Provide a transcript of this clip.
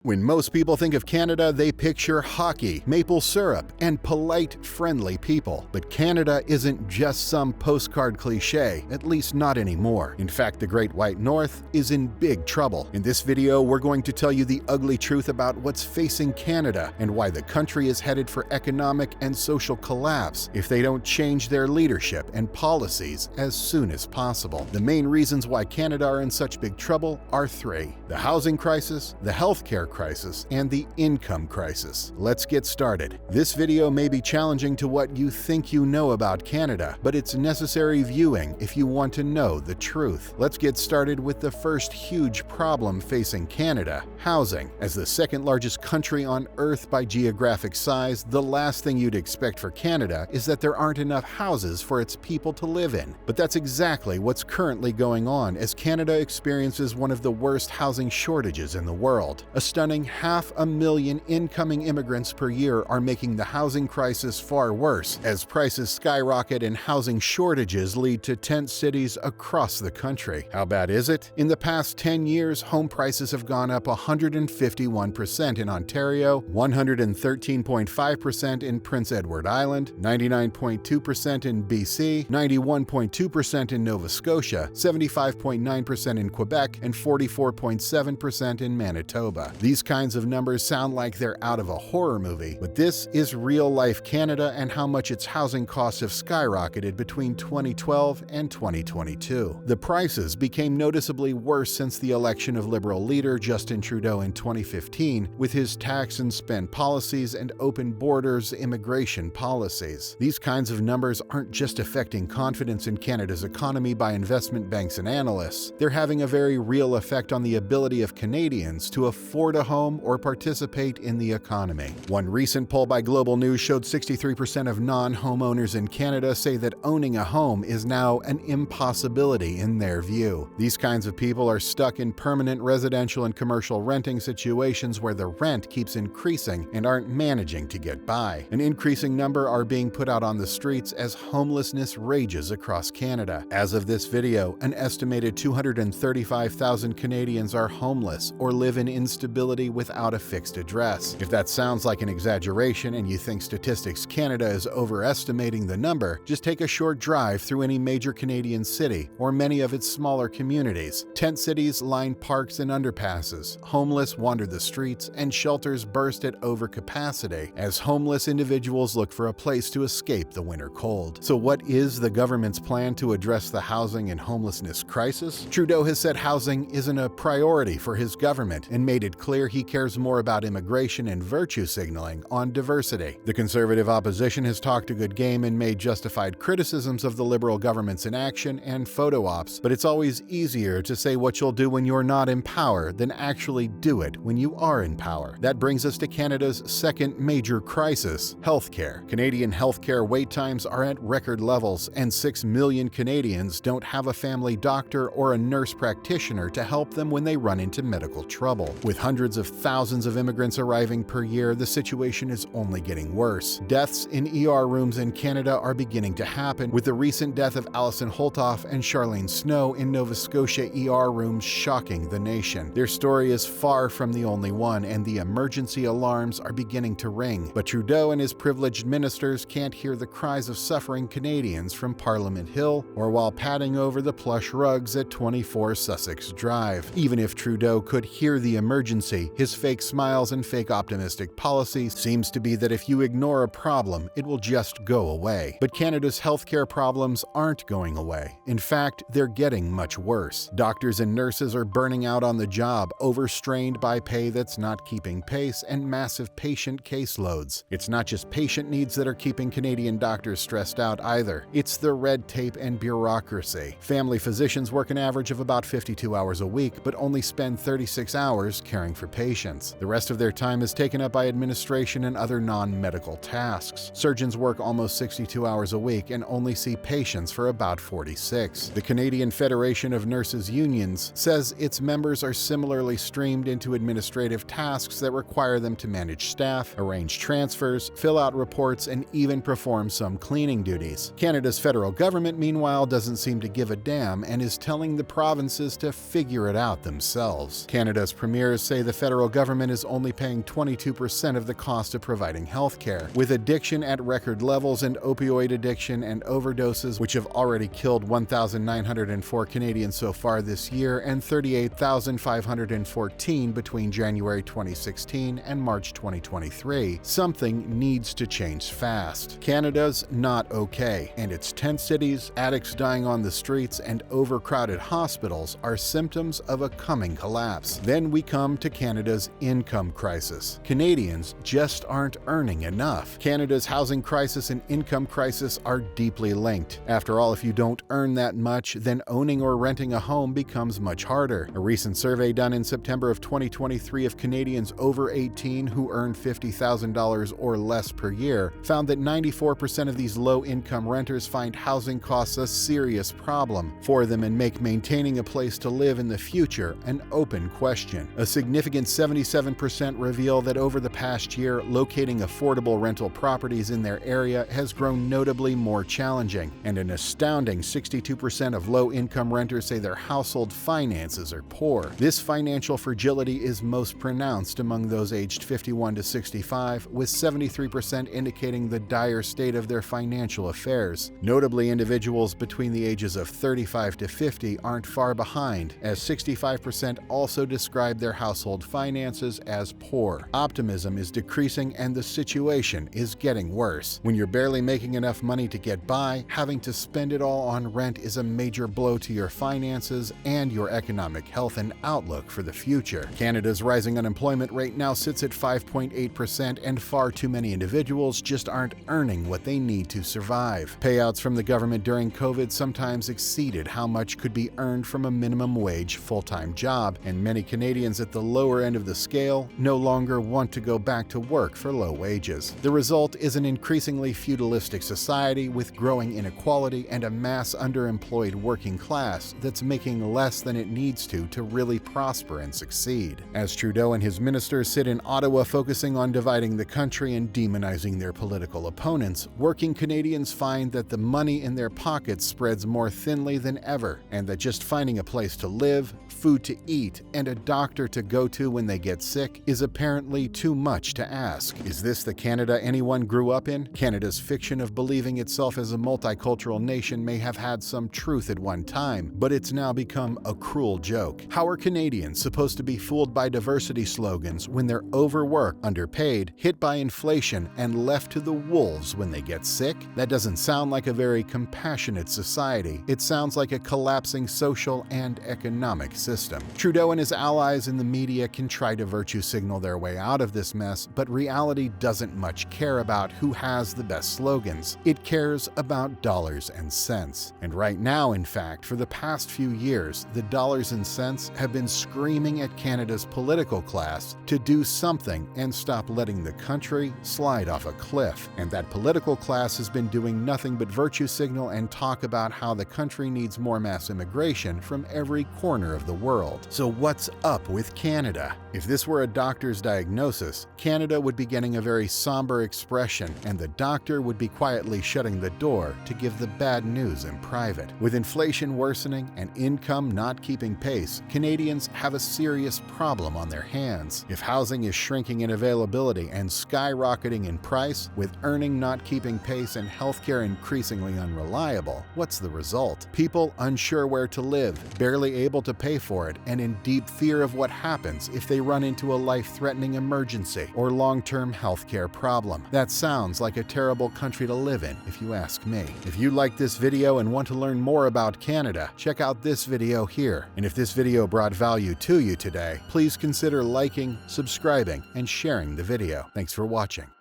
When most people think of Canada, they picture hockey, maple syrup, and polite, friendly people. But Canada isn't just some postcard cliche, at least not anymore. In fact, the Great White North is in big trouble. In this video, we're going to tell you the ugly truth about what's facing Canada and why the country is headed for economic and social collapse if they don't change their leadership and policies as soon as possible. The main reasons why Canada are in such big trouble are three: the housing crisis, the healthcare crisis, and the income crisis. Let's get started. This video may be challenging to what you think you know about Canada, but it's necessary viewing if you want to know the truth. Let's get started with the first huge problem facing Canada: housing. As the second largest country on Earth by geographic size, the last thing you'd expect for Canada is that there aren't enough houses for its people to live in. But that's exactly what's currently going on as Canada experiences one of the worst housing shortages in the world. A stunning 500,000 incoming immigrants per year are making the housing crisis far worse, as prices skyrocket and housing shortages lead to tent cities across the country. How bad is it? In the past 10 years, home prices have gone up 151% in Ontario, 113.5% in Prince Edward Island, 99.2% in BC, 91.2% in Nova Scotia, 75.9% in Quebec, and 44.7% in Manitoba. These kinds of numbers sound like they're out of a horror movie, but this is real-life Canada and how much its housing costs have skyrocketed between 2012 and 2022. The prices became noticeably worse since the election of Liberal leader Justin Trudeau in 2015, with his tax and spend policies and open borders immigration policies. These kinds of numbers aren't just affecting confidence in Canada's economy by investment banks and analysts. They're having a very real effect on the ability of Canadians to afford a home or participate in the economy. One recent poll by Global News showed 63% of non-homeowners in Canada say that owning a home is now an impossibility in their view. These kinds of people are stuck in permanent residential and commercial renting situations where the rent keeps increasing and aren't managing to get by. An increasing number are being put out on the streets as homelessness rages across Canada. As of this video, an estimated 235,000 Canadians are homeless or live in instability without a fixed address. If that sounds like an exaggeration and you think Statistics Canada is overestimating the number, just take a short drive through any major Canadian city or many of its smaller communities. Tent cities line parks and underpasses, homeless wander the streets, and shelters burst at overcapacity as homeless individuals look for a place to escape the winter cold. So what is the government's plan to address the housing and homelessness crisis? Trudeau has said housing isn't a priority for his government and made it clear he cares more about immigration and virtue signaling on diversity. The Conservative opposition has talked a good game and made justified criticisms of the Liberal government's inaction and photo ops, but it's always easier to say what you'll do when you're not in power than actually do it when you are in power. That brings us to Canada's second major crisis: healthcare. Canadian healthcare wait times are at record levels, and 6 million Canadians don't have a family doctor or a nurse practitioner to help them when they run into medical trouble. With hundreds of thousands of immigrants arriving per year, the situation is only getting worse. Deaths in ER rooms in Canada are beginning to happen, with the recent death of Alison Holtoff and Charlene Snow in Nova Scotia ER rooms shocking the nation. Their story is far from the only one, and the emergency alarms are beginning to ring. But Trudeau and his privileged ministers can't hear the cries of suffering Canadians from Parliament Hill or while padding over the plush rugs at 24 Sussex Drive. Even if Trudeau could hear the emergency, his fake smiles and fake optimistic policy seems to be that if you ignore a problem, it will just go away. But Canada's healthcare problems aren't going away. In fact, they're getting much worse. Doctors and nurses are burning out on the job, overstrained by pay that's not keeping pace and massive patient caseloads. It's not just patient needs that are keeping Canadian doctors stressed out either. It's the red tape and bureaucracy. Family physicians work an average of about 52 hours a week, but only spend 36 hours caring for patients. The rest of their time is taken up by administration and other non-medical tasks. Surgeons work almost 62 hours a week and only see patients for about 46. The Canadian Federation of Nurses Unions says its members are similarly streamed into administrative tasks that require them to manage staff, arrange transfers, fill out reports, and even perform some cleaning duties. Canada's federal government, meanwhile, doesn't seem to give a damn and is telling the provinces to figure it out themselves. Canada's premiers say the federal government is only paying 22% of the cost of providing health care. With addiction at record levels and opioid addiction and overdoses, which have already killed 1,904 Canadians so far this year and 38,514 between January 2016 and March 2023, something needs to change fast. Canada's not okay, and its tent cities, addicts dying on the streets, and overcrowded hospitals are symptoms of a coming collapse. Then we come to Canada's income crisis. Canadians just aren't earning enough. Canada's housing crisis and income crisis are deeply linked. After all, if you don't earn that much, then owning or renting a home becomes much harder. A recent survey done in September of 2023 of Canadians over 18 who earn $50,000 or less per year found that 94% of these low-income renters find housing costs a serious problem for them and make maintaining a place to live in the future an open question. A significant 77% reveal that over the past year, locating affordable rental properties in their area has grown notably more challenging, and an astounding 62% of low-income renters say their household finances are poor. This financial fragility is most pronounced among those aged 51 to 65, with 73% indicating the dire state of their financial affairs. Notably, individuals between the ages of 35 to 50 aren't far behind, as 65% also describe their household finances as poor. Optimism is decreasing and the situation is getting worse. When you're barely making enough money to get by, having to spend it all on rent is a major blow to your finances and your economic health and outlook for the future. Canada's rising unemployment rate now sits at 5.8%, and far too many individuals just aren't earning what they need to survive. Payouts from the government during COVID sometimes exceeded how much could be earned from a minimum wage full-time job, and many Canadians at the lower end of the scale no longer want to go back to work for low wages. The result is an increasingly feudalistic society with growing inequality and a mass underemployed working class that's making less than it needs to really prosper and succeed. As Trudeau and his ministers sit in Ottawa focusing on dividing the country and demonizing their political opponents, working Canadians find that the money in their pockets spreads more thinly than ever, and that just finding a place to live, food to eat, and a doctor to go to when they get sick is apparently too much to ask. Is this the Canada anyone grew up in? Canada's fiction of believing itself as a multicultural nation may have had some truth at one time, but it's now become a cruel joke. How are Canadians supposed to be fooled by diversity slogans when they're overworked, underpaid, hit by inflation, and left to the wolves when they get sick? That doesn't sound like a very compassionate society. It sounds like a collapsing social and economic system. Trudeau and his allies in the media can try to virtue signal their way out of this mess, but reality doesn't much care about who has the best slogans. It cares about dollars and cents. And right now, in fact, for the past few years, the dollars and cents have been screaming at Canada's political class to do something and stop letting the country slide off a cliff. And that political class has been doing nothing but virtue signal and talk about how the country needs more mass immigration from every corner of the world. So what's up with Canada? If this were a doctor's diagnosis, Canada would be getting a very somber expression, and the doctor would be quietly shutting the door to give the bad news in private. With inflation worsening and income not keeping pace, Canadians have a serious problem on their hands. If housing is shrinking in availability and skyrocketing in price, with earning not keeping pace and healthcare increasingly unreliable, what's the result? People unsure where to live, barely able to pay for it, and in deep fear of what happens if they run into a life-threatening emergency or long-term healthcare problem. That sounds like a terrible country to live in, if you ask me. If you like this video and want to learn more about Canada, check out this video here. And if this video brought value to you today, please consider liking, subscribing, and sharing the video. Thanks for watching.